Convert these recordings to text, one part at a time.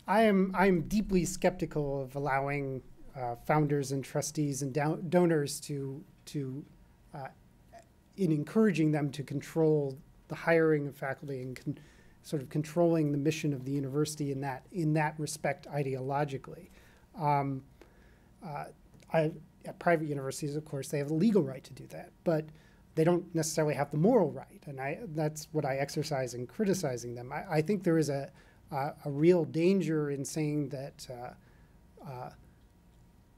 I'm deeply skeptical of allowing founders and trustees and donors to in encouraging them to control the hiring of faculty and sort of controlling the mission of the university in that respect ideologically. At private universities, of course, they have the legal right to do that, but they don't necessarily have the moral right, and that's what I exercise in criticizing them. I think there is a real danger in saying that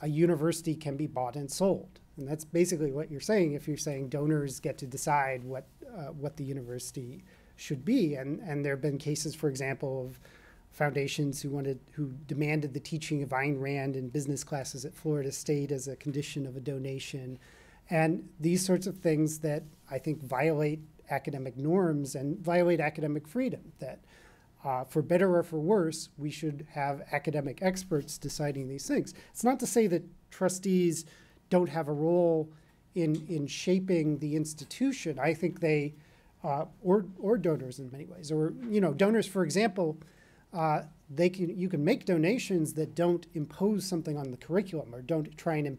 a university can be bought and sold. And that's basically what you're saying if you're saying donors get to decide what the university should be. And there have been cases, for example, of foundations who demanded the teaching of Ayn Rand in business classes at Florida State as a condition of a donation. And these sorts of things that I think violate academic norms and violate academic freedom, that for better or for worse, we should have academic experts deciding these things. It's not to say that trustees don't have a role in shaping the institution. I think they, or donors in many ways, or donors, for example, you can make donations that don't impose something on the curriculum or don't try and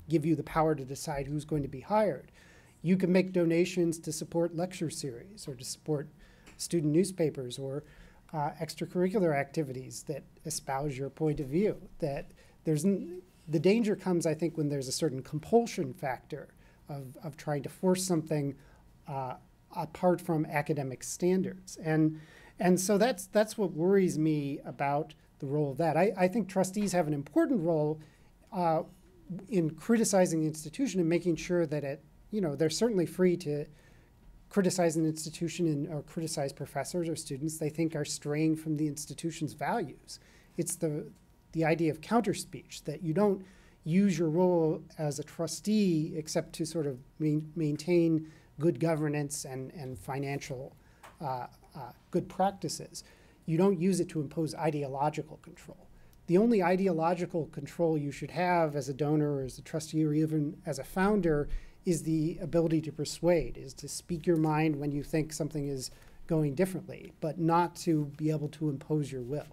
give you the power to decide who's going to be hired. You can make donations to support lecture series or to support student newspapers or extracurricular activities that espouse your point of view. That the danger comes, I think, when there's a certain compulsion factor of trying to force something apart from academic standards. And so that's what worries me about the role of that. I think trustees have an important role in criticizing the institution and making sure that they're certainly free to criticize an institution or criticize professors or students they think are straying from the institution's values. It's the idea of counterspeech, that you don't use your role as a trustee except to sort of maintain good governance and financial good practices. You don't use it to impose ideological control. The only ideological control you should have as a donor or as a trustee or even as a founder is the ability to persuade, is to speak your mind when you think something is going differently, but not to be able to impose your will.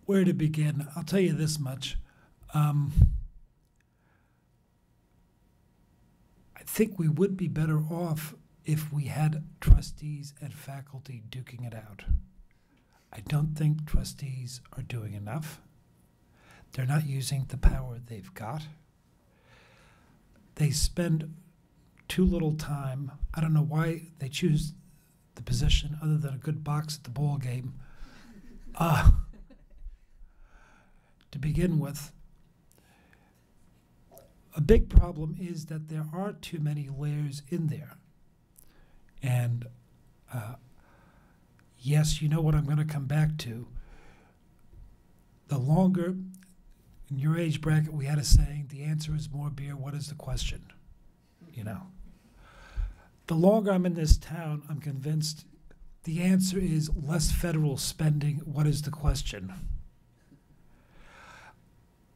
Where to begin? I'll tell you this much. I think we would be better off if we had trustees and faculty duking it out. I don't think trustees are doing enough. They're not using the power they've got. They spend too little time. I don't know why they choose the position other than a good box at the ball game. To begin with, a big problem is that there are too many layers in there. And yes, you know what I'm going to come back to. The longer, in your age bracket, we had a saying, the answer is more beer, what is the question? The longer I'm in this town, I'm convinced the answer is less federal spending, what is the question?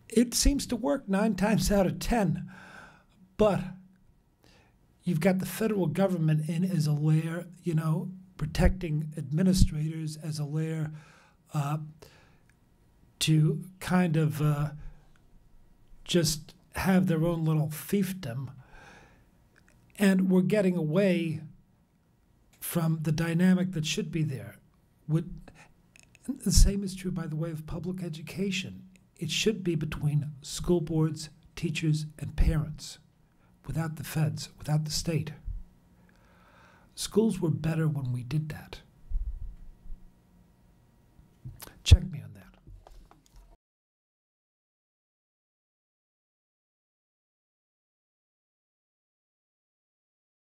It seems to work 9 times out of 10, but you've got the federal government in as a layer, protecting administrators as a layer to kind of just have their own little fiefdom. And we're getting away from the dynamic that should be there. The same is true, by the way, of public education. It should be between school boards, teachers, and parents, without the feds, without the state. Schools were better when we did that.